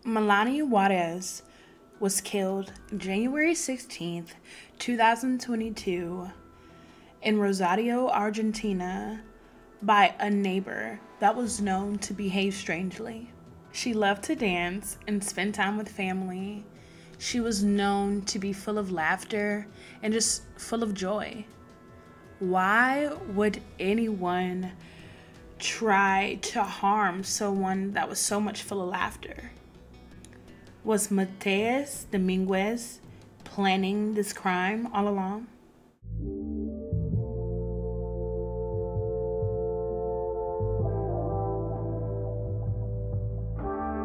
Melani Juarez was killed January 16th, 2022 in Rosario, Argentina by a neighbor that was known to behave strangely. She loved to dance and spend time with family. She was known to be full of laughter and just full of joy. Why would anyone try to harm someone that was so much full of laughter? Was Mateus Dominguez planning this crime all along?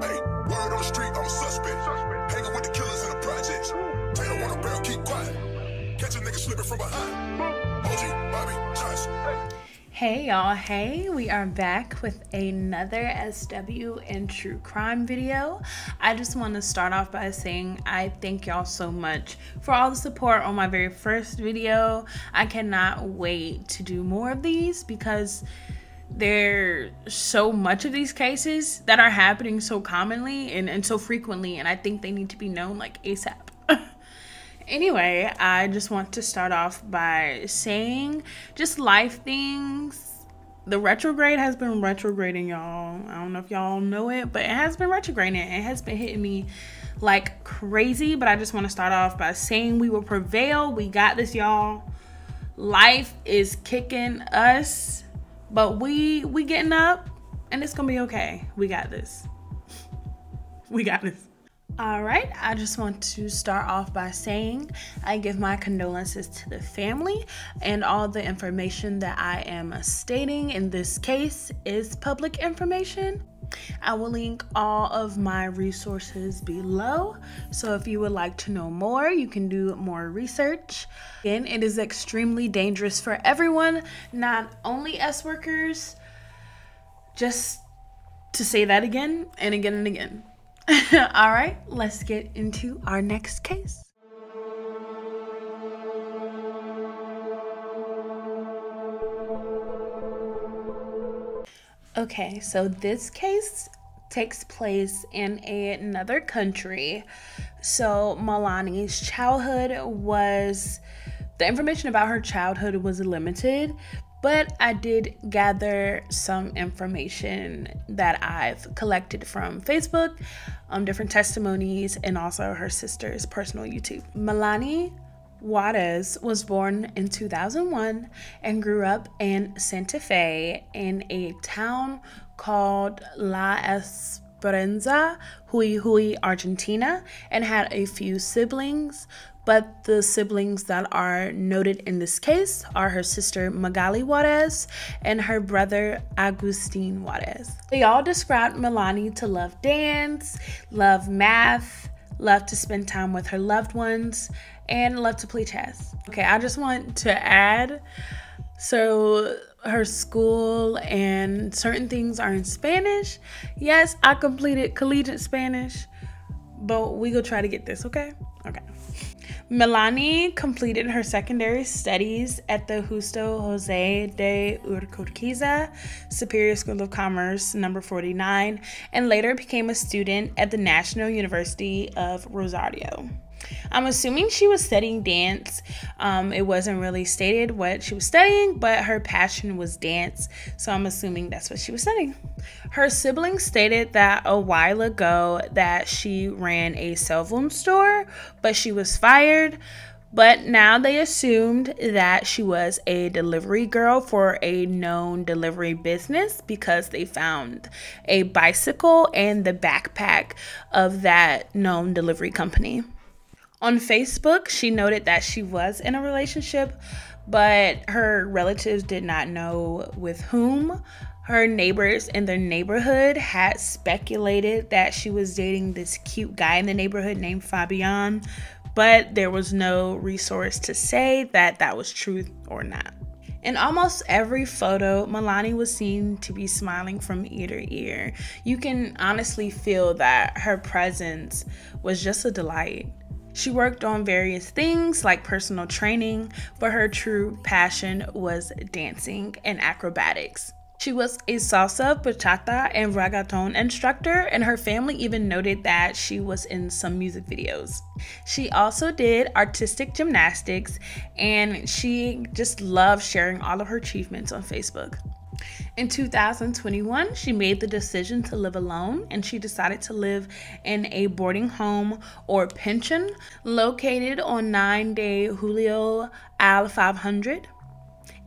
Hey, word on the street, I'm a suspect. Hanging with the killers in the projects. Tail on a barrel, keep quiet. Catch a nigga slipping from behind. OG, Bobby, Johnson. Hey y'all, hey, we are back with another SW and true crime video. I just want to start off by saying I thank y'all so much for all the support on my very first video. I cannot wait to do more of these because there's so much of these cases that are happening so commonly and so frequently, and I think they need to be known like ASAP. Anyway, I just want to start off by saying just life things. The retrograde has been retrograding, y'all. I don't know if y'all know it, but it has been retrograding. It has been hitting me like crazy, but I just want to start off by saying we will prevail. We got this, y'all. Life is kicking us, but we getting up, and it's gonna be okay. We got this. We got this. All right, I just want to start off by saying I give my condolences to the family, and all the information that I am stating in this case is public information. I will link all of my resources below, so if you would like to know more, you can do more research. Again, it is extremely dangerous for everyone, not only S workers, just to say that again and again and again. All right, let's get into our next case. Okay, so this case takes place in another country. So Melani's the information about her childhood was limited, but I did gather some information that I've collected from Facebook, different testimonies, and also her sister's personal YouTube. Melani Juarez was born in 2001 and grew up in Santa Fe in a town called La Esperanza, Jujuy, Argentina, and had a few siblings. But the siblings that are noted in this case are her sister Magali Juarez and her brother Agustin Juarez. They all described Melani to love dance, love math, love to spend time with her loved ones, and love to play chess. Okay, I just want to add, so her school and certain things are in Spanish. Yes, I completed collegiate Spanish, but we go try to get this, okay? Okay. Melani completed her secondary studies at the Justo Jose de Urquiza Superior School of Commerce, number 49, and later became a student at the National University of Rosario. I'm assuming she was studying dance. It wasn't really stated what she was studying, but her passion was dance, so I'm assuming that's what she was studying. Her siblings stated that a while ago that she ran a cell phone store, but she was fired. But now they assumed that she was a delivery girl for a known delivery business because they found a bicycle and the backpack of that known delivery company. On Facebook, she noted that she was in a relationship, but her relatives did not know with whom. Her neighbors in their neighborhood had speculated that she was dating this cute guy in the neighborhood named Fabian, but there was no resource to say that that was true or not. In almost every photo, Melani was seen to be smiling from ear to ear. You can honestly feel that her presence was just a delight. She worked on various things like personal training, but her true passion was dancing and acrobatics. She was a salsa, bachata, and reggaeton instructor, and her family even noted that she was in some music videos. She also did artistic gymnastics, and she just loved sharing all of her achievements on Facebook. In 2021, she made the decision to live alone, and she decided to live in a boarding home or pension located on 9 de Julio al 500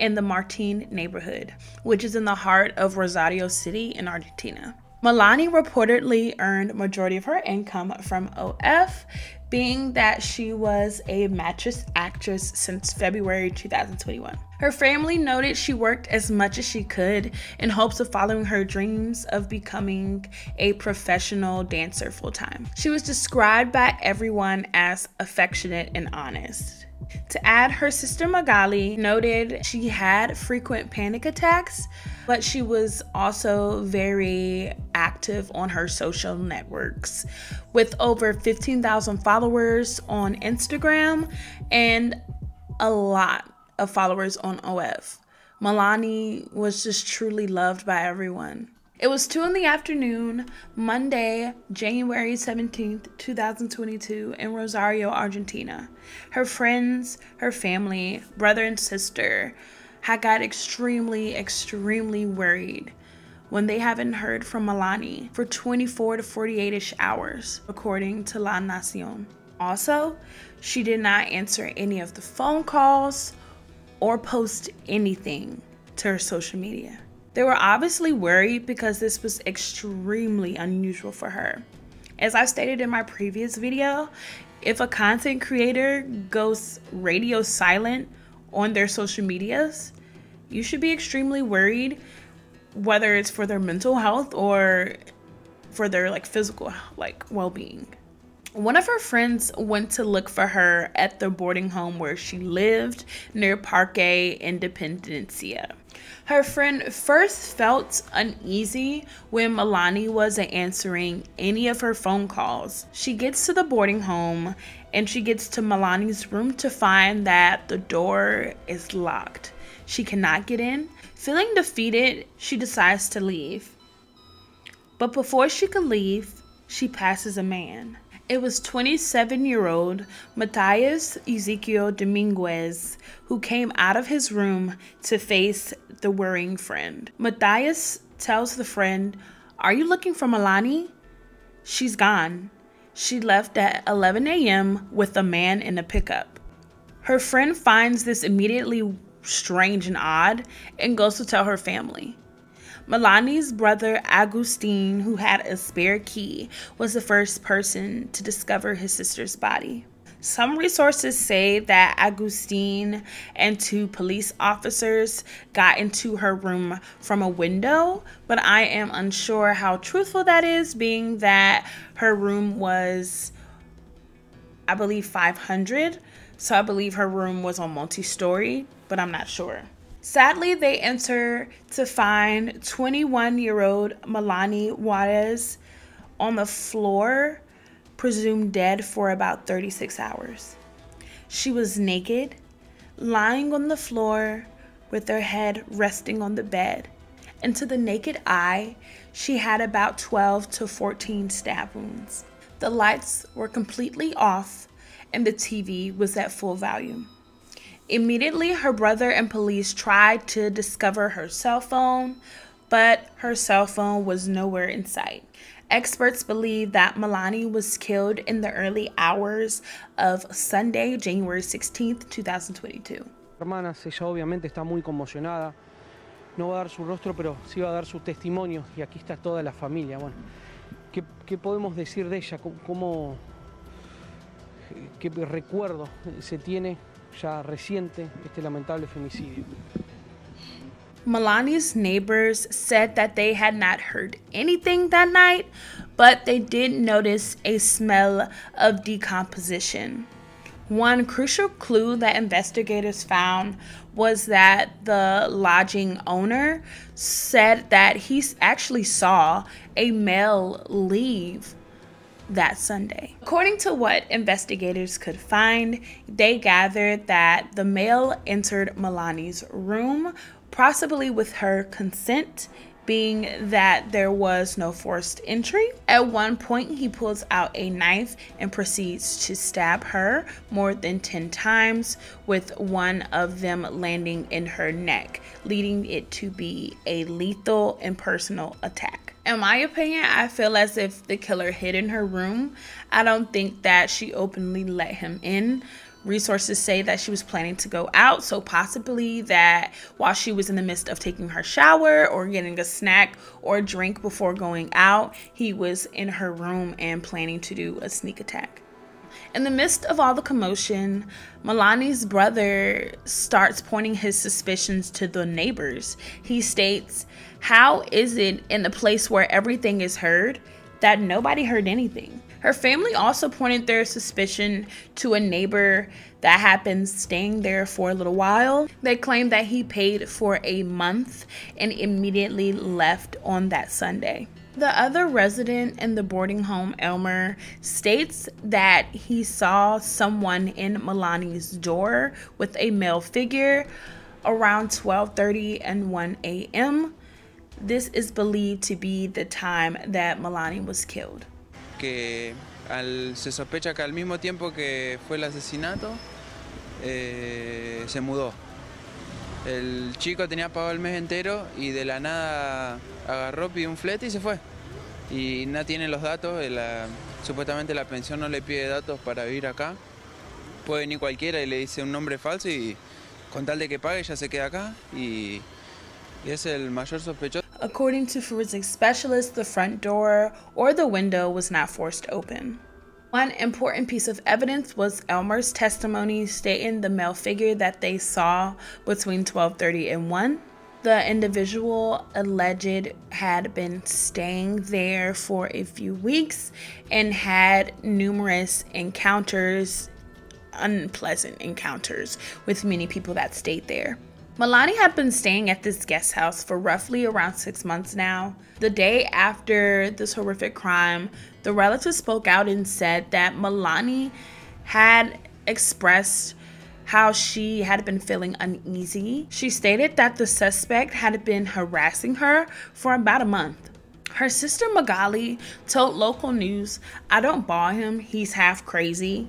in the Martin neighborhood, which is in the heart of Rosario City in Argentina. Melani reportedly earned majority of her income from OF, being that she was a mattress actress since February 2021. Her family noted she worked as much as she could in hopes of following her dreams of becoming a professional dancer full-time. She was described by everyone as affectionate and honest. To add, her sister Magali noted she had frequent panic attacks, but she was also very active on her social networks with over 15,000 followers on Instagram and a lot of followers on OF. Melani was just truly loved by everyone. It was 2 in the afternoon, Monday, January 17th, 2022, in Rosario, Argentina. Her friends, her family, brother and sister had got extremely worried when they haven't heard from Melani for 24 to 48-ish hours, according to La Nacion. Also, she did not answer any of the phone calls or post anything to her social media. They were obviously worried because this was extremely unusual for her. As I stated in my previous video, if a content creator goes radio silent on their social medias, you should be extremely worried, whether it's for their mental health or for their physical well-being. One of her friends went to look for her at the boarding home where she lived near Parque Independencia. Her friend first felt uneasy when Melani wasn't answering any of her phone calls. She gets to the boarding home and she gets to Melani's room to find that the door is locked. She cannot get in. Feeling defeated, she decides to leave. But before she could leave, she passes a man. It was 27-year-old Matthias Ezequiel Dominguez who came out of his room to face the worrying friend. Matthias tells the friend, "Are you looking for Melani? She's gone. She left at 11 a.m. with a man in a pickup." Her friend finds this immediately strange and odd and goes to tell her family. Melani's brother Agustin, who had a spare key, was the first person to discover his sister's body. Some resources say that Agustin and 2 police officers got into her room from a window, but I am unsure how truthful that is, being that her room was, I believe, 500. So I believe her room was on multi-story, but I'm not sure. Sadly, they enter to find 21-year-old Melani Juarez on the floor, presumed dead for about 36 hours. She was naked, lying on the floor with her head resting on the bed. And to the naked eye, she had about 12 to 14 stab wounds. The lights were completely off and the TV was at full volume. Immediately, her brother and police tried to discover her cell phone, but her cell phone was nowhere in sight. Experts believe that Melani was killed in the early hours of Sunday, January 16th, 2022. Hermanas, ella obviamente está muy conmocionada. No va a dar su rostro, pero sí va a dar su testimonio. Y aquí está toda la familia. Bueno, ¿qué podemos decir de ella? ¿Qué recuerdo se tiene ya reciente este lamentable femicidio? Melani's neighbors said that they had not heard anything that night, but they did notice a smell of decomposition. One crucial clue that investigators found was that the lodging owner said that he actually saw a male leave that Sunday. According to what investigators could find, they gathered that the male entered Melani's room, possibly with her consent, being that there was no forced entry. At one point, he pulls out a knife and proceeds to stab her more than 10 times, with one of them landing in her neck, leading it to be a lethal and personal attack. In my opinion, I feel as if the killer hid in her room. I don't think that she openly let him in. Resources say that she was planning to go out, so possibly that while she was in the midst of taking her shower or getting a snack or drink before going out, he was in her room and planning to do a sneak attack. In the midst of all the commotion, Melani's brother starts pointing his suspicions to the neighbors. He states, "How is it in the place where everything is heard that nobody heard anything?" Her family also pointed their suspicion to a neighbor that had been staying there for a little while. They claimed that he paid for a month and immediately left on that Sunday. The other resident in the boarding home, Elmer, states that he saw someone in Melani's door with a male figure around 12:30 and 1 a.m. This is believed to be the time that Melani was killed. Que se sospecha que al mismo tiempo que fue el asesinato, se mudó. El chico tenía pagado el mes entero y de la nada agarró, pidió un flete y se fue. Y no tiene los datos, supuestamente la pensión no le pide datos para vivir acá. Puede venir cualquiera y le dice un nombre falso y con tal de que pague ya se queda acá y es el mayor sospechoso. According to forensic specialists, the front door or the window was not forced open. One important piece of evidence was Elmer's testimony stating the male figure that they saw between 12:30 and 1. The individual alleged had been staying there for a few weeks and had numerous encounters, unpleasant encounters, with many people that stayed there. Melani had been staying at this guest house for roughly around 6 months now. The day after this horrific crime, the relatives spoke out and said that Melani had expressed how she had been feeling uneasy. She stated that the suspect had been harassing her for about a month. Her sister Magali told local news, "I don't buy him, he's half crazy."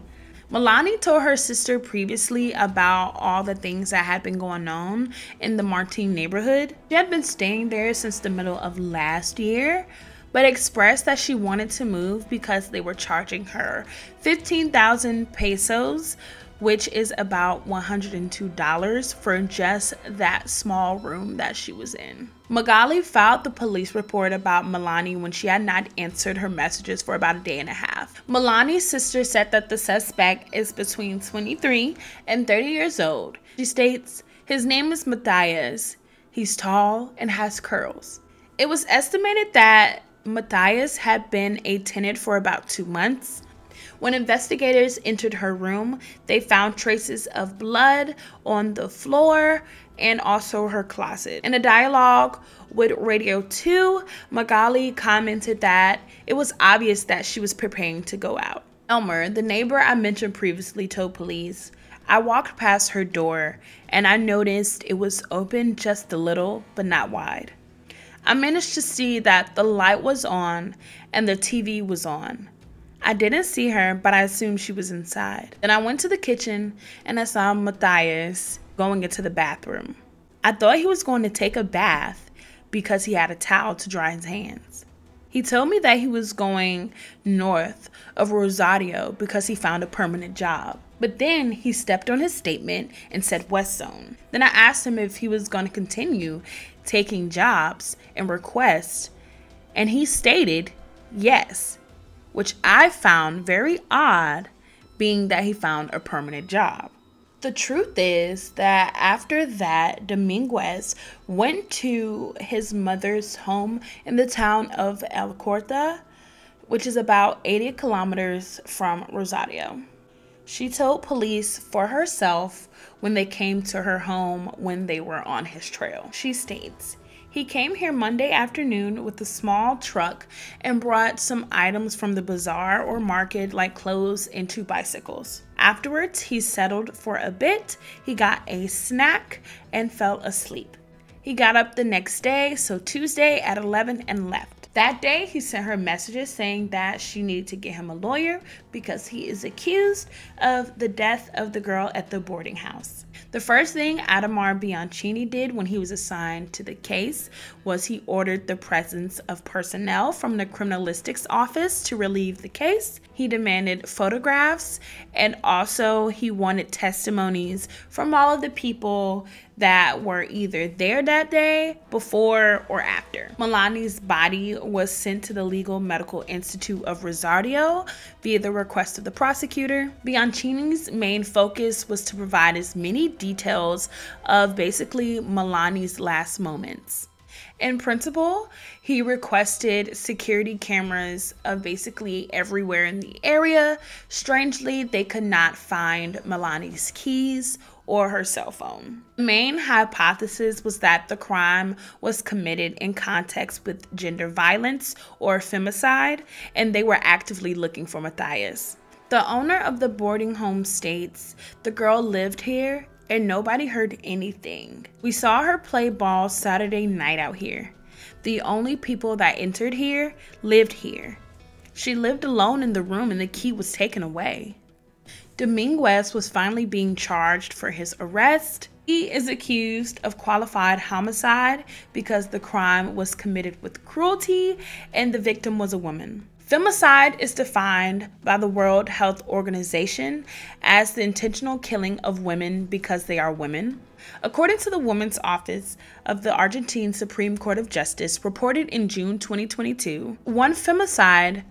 Melani told her sister previously about all the things that had been going on in the Martin neighborhood. She had been staying there since the middle of last year, but expressed that she wanted to move because they were charging her 15,000 pesos, which is about $102 for just that small room that she was in. Magali filed the police report about Melani when she had not answered her messages for about a day and a half. Melani's sister said that the suspect is between 23 and 30 years old. She states, "His name is Matthias. He's tall and has curls." It was estimated that Matthias had been a tenant for about 2 months. When investigators entered her room, they found traces of blood on the floor and also her closet. In a dialogue with Radio 2, Magali commented that it was obvious that she was preparing to go out. Elmer, the neighbor I mentioned previously, told police, "I walked past her door and I noticed it was open just a little, but not wide. I managed to see that the light was on and the TV was on. I didn't see her, but I assumed she was inside. Then I went to the kitchen and I saw Matthias going into the bathroom. I thought he was going to take a bath because he had a towel to dry his hands. He told me that he was going north of Rosario because he found a permanent job. But then he stepped on his statement and said West Zone. Then I asked him if he was going to continue taking jobs and requests, and he stated yes, which I found very odd, being that he found a permanent job. The truth is that after that, Dominguez went to his mother's home in the town of El Corta, which is about 80 kilometers from Rosario. She told police for herself when they came to her home when they were on his trail. She states, "He came here Monday afternoon with a small truck and brought some items from the bazaar or market like clothes and 2 bicycles. Afterwards, he settled for a bit. He got a snack and fell asleep. He got up the next day, so Tuesday at 11, and left. That day, he sent her messages saying that she needed to get him a lawyer because he is accused of the death of the girl at the boarding house. The first thing Ademar Bianchini did when he was assigned to the case was he ordered the presence of personnel from the criminalistics office to relieve the case. He demanded photographs, and also he wanted testimonies from all of the people that were either there that day, before, or after. Melani's body was sent to the Legal Medical Institute of Rosario via the request of the prosecutor. Bianchini's main focus was to provide as many details of basically Melani's last moments. In principle, he requested security cameras of basically everywhere in the area. Strangely, they could not find Melani's keys or her cell phone. The main hypothesis was that the crime was committed in context with gender violence or femicide, and they were actively looking for Matthias. The owner of the boarding home states the girl lived here and nobody heard anything. We saw her play ball Saturday night out here. The only people that entered here lived here. She lived alone in the room and the key was taken away. Dominguez was finally being charged for his arrest. He is accused of qualified homicide because the crime was committed with cruelty and the victim was a woman. Femicide is defined by the World Health Organization as the intentional killing of women because they are women. According to the Women's Office of the Argentine Supreme Court of Justice, reported in June 2022, one femicide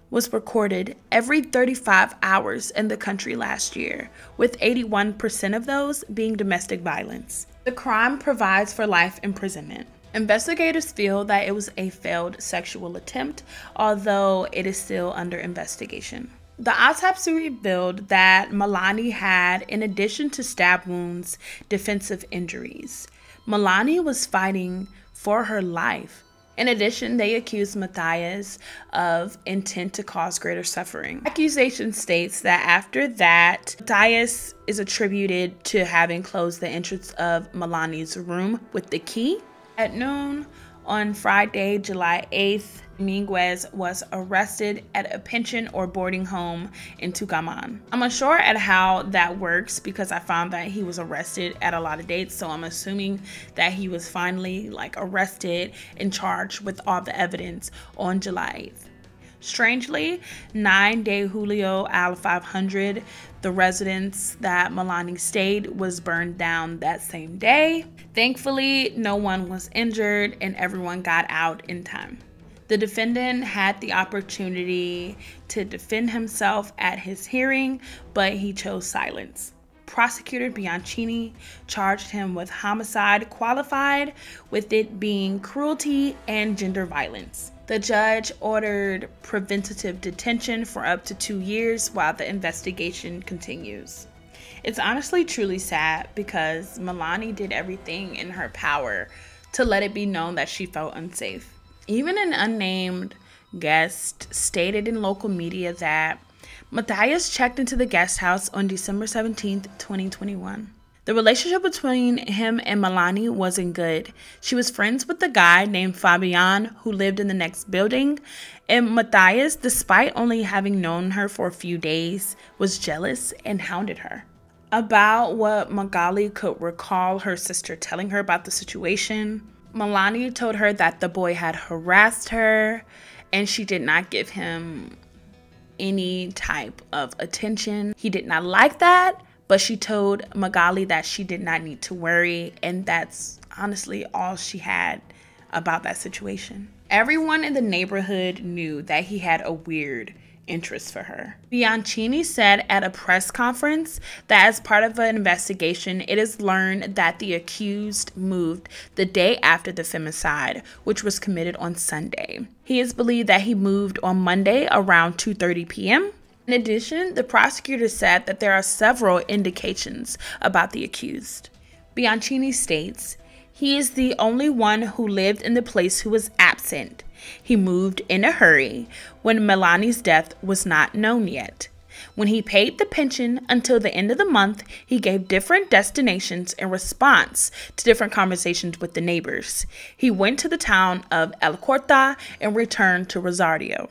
was recorded every 35 hours in the country last year, with 81% of those being domestic violence. The crime provides for life imprisonment. Investigators feel that it was a failed sexual attempt, although it is still under investigation. The autopsy revealed that Melani had, in addition to stab wounds, defensive injuries. Melani was fighting for her life. In addition, they accused Matthias of intent to cause greater suffering. Accusation states that after that, Matthias is attributed to having closed the entrance of Melani's room with the key. At noon on Friday, July 8th, Dominguez was arrested at a pension or boarding home in Tucumán. I'm unsure at how that works because I found that he was arrested at a lot of dates, so I'm assuming that he was finally arrested and charged with all the evidence on July 8th. Strangely, 9 de Julio al 500, the residence that Melani stayed, was burned down that same day. Thankfully, no one was injured and everyone got out in time. The defendant had the opportunity to defend himself at his hearing, but he chose silence. Prosecutor Bianchini charged him with homicide qualified, with it being cruelty and gender violence. The judge ordered preventative detention for up to 2 years while the investigation continues. It's honestly truly sad because Melani did everything in her power to let it be known that she felt unsafe. Even an unnamed guest stated in local media that Matthias checked into the guest house on December 17th, 2021. The relationship between him and Melani wasn't good. She was friends with a guy named Fabian who lived in the next building, and Matthias, despite only having known her for a few days, was jealous and hounded her. About what Magali could recall her sister telling her about the situation, Melani told her that the boy had harassed her and she did not give him any type of attention. He did not like that, but she told Magali that she did not need to worry, and that's honestly all she had about that situation. Everyone in the neighborhood knew that he had a weird interest for her. Bianchini said at a press conference that as part of an investigation, it is learned that the accused moved the day after the femicide, which was committed on Sunday. He is believed that he moved on Monday around 2:30 p.m. In addition, the prosecutor said that there are several indications about the accused. Bianchini states, "He is the only one who lived in the place who was absent. He moved in a hurry when Melani's death was not known yet. When he paid the pension until the end of the month, he gave different destinations in response to different conversations with the neighbors. He went to the town of El Corta and returned to Rosario.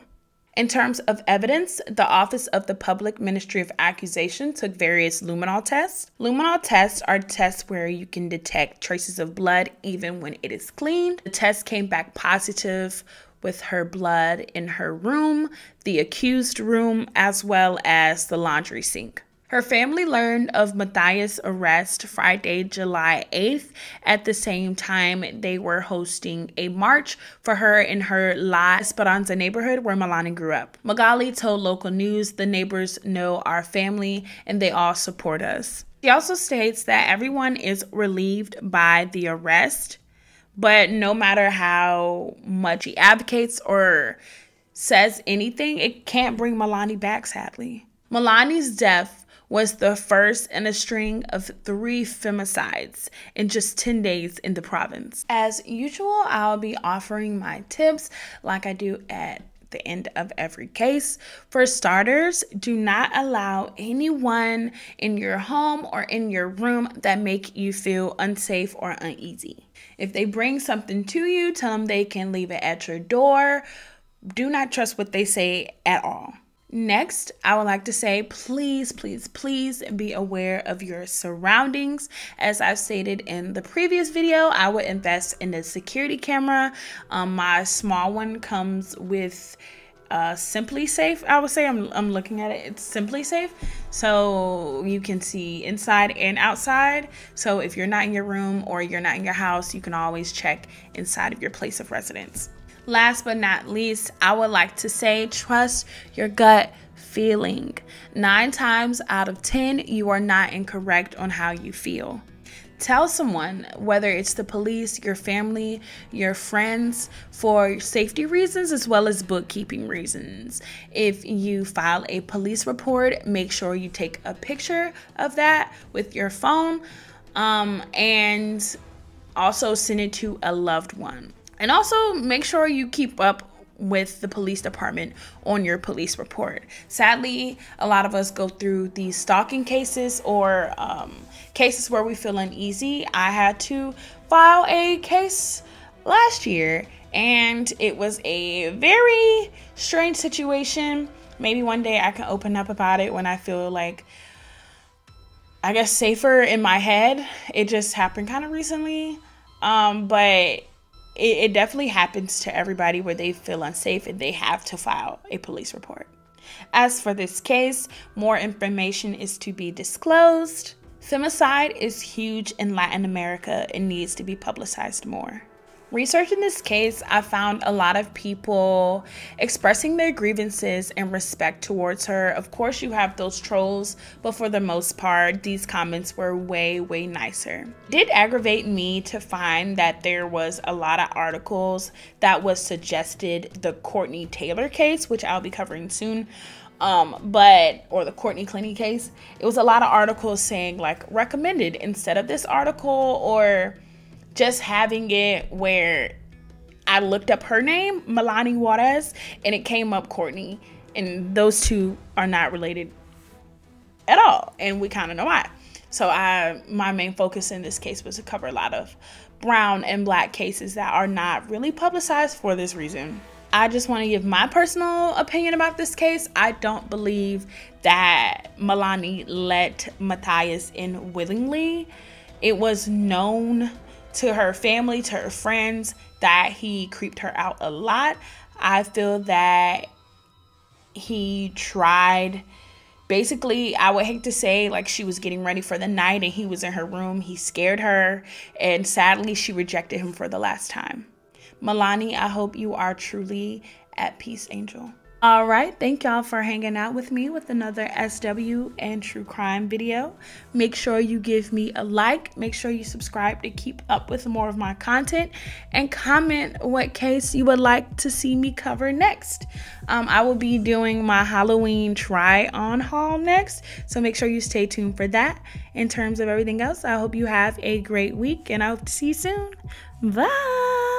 In terms of evidence, the Office of the Public Ministry of Accusation took various luminol tests. Luminol tests are tests where you can detect traces of blood even when it is clean. The test came back positive with her blood in her room, the accused room, as well as the laundry sink. Her family learned of Matthias' arrest Friday, July 8th. At the same time, they were hosting a march for her in her La Esperanza neighborhood where Melani grew up. Magali told local news, "The neighbors know our family and they all support us." She also states that everyone is relieved by the arrest, but no matter how much he advocates or says anything, it can't bring Melani back, sadly. Melani's death was the first in a string of 3 femicides in just 10 days in the province. As usual, I'll be offering my tips like I do at the end of every case. For starters, do not allow anyone in your home or in your room that make you feel unsafe or uneasy. If they bring something to you, tell them they can leave it at your door. Do not trust what they say at all. Next, I would like to say, please, please, please be aware of your surroundings. As I've stated in the previous video, I would invest in a security camera. My small one comes with Simply Safe. I would say I'm looking at it. It's Simply Safe, so you can see inside and outside. So if you're not in your room or you're not in your house, you can always check inside of your place of residence. Last but not least, I would like to say, trust your gut feeling. 9 times out of 10, you are not incorrect on how you feel. Tell someone, whether it's the police, your family, your friends, for safety reasons as well as bookkeeping reasons. If you file a police report, make sure you take a picture of that with your phone, and also send it to a loved one. And also make sure you keep up with the police department on your police report. Sadly, a lot of us go through these stalking cases or cases where we feel uneasy. I had to file a case last year and it was a very strange situation. Maybe one day I can open up about it when I feel like, I guess, safer in my head. It just happened kind of recently, but it definitely happens to everybody where they feel unsafe and they have to file a police report. As for this case, more information is to be disclosed. Femicide is huge in Latin America and needs to be publicized more. Researching this case, I found a lot of people expressing their grievances and respect towards her. Of course, you have those trolls, but for the most part, these comments were way, way nicer. It did aggravate me to find that there was a lot of articles that was suggested the Courtney Taylor case, which I'll be covering soon. Or the Courtney Clenny case. It was a lot of articles saying like recommended instead of this article, or just having it where I looked up her name, Melani Juarez, and it came up Courtney, and those two are not related at all, and we kind of know why. So my main focus in this case was to cover a lot of brown and black cases that are not really publicized for this reason. I just want to give my personal opinion about this case. I don't believe that Melani let Matthias in willingly. It was known to her family, to her friends, that he creeped her out a lot. I feel that he tried, basically, I would hate to say, like, she was getting ready for the night and he was in her room. He scared her, and sadly, she rejected him for the last time. Melani, I hope you are truly at peace, angel. All right, thank y'all for hanging out with me with another SW and true crime video. Make sure you give me a like, make sure you subscribe to keep up with more of my content, and comment what case you would like to see me cover next. I will be doing my Halloween try-on haul next, so make sure you stay tuned for that. In terms of everything else, I hope you have a great week, and I hope to see you soon. Bye!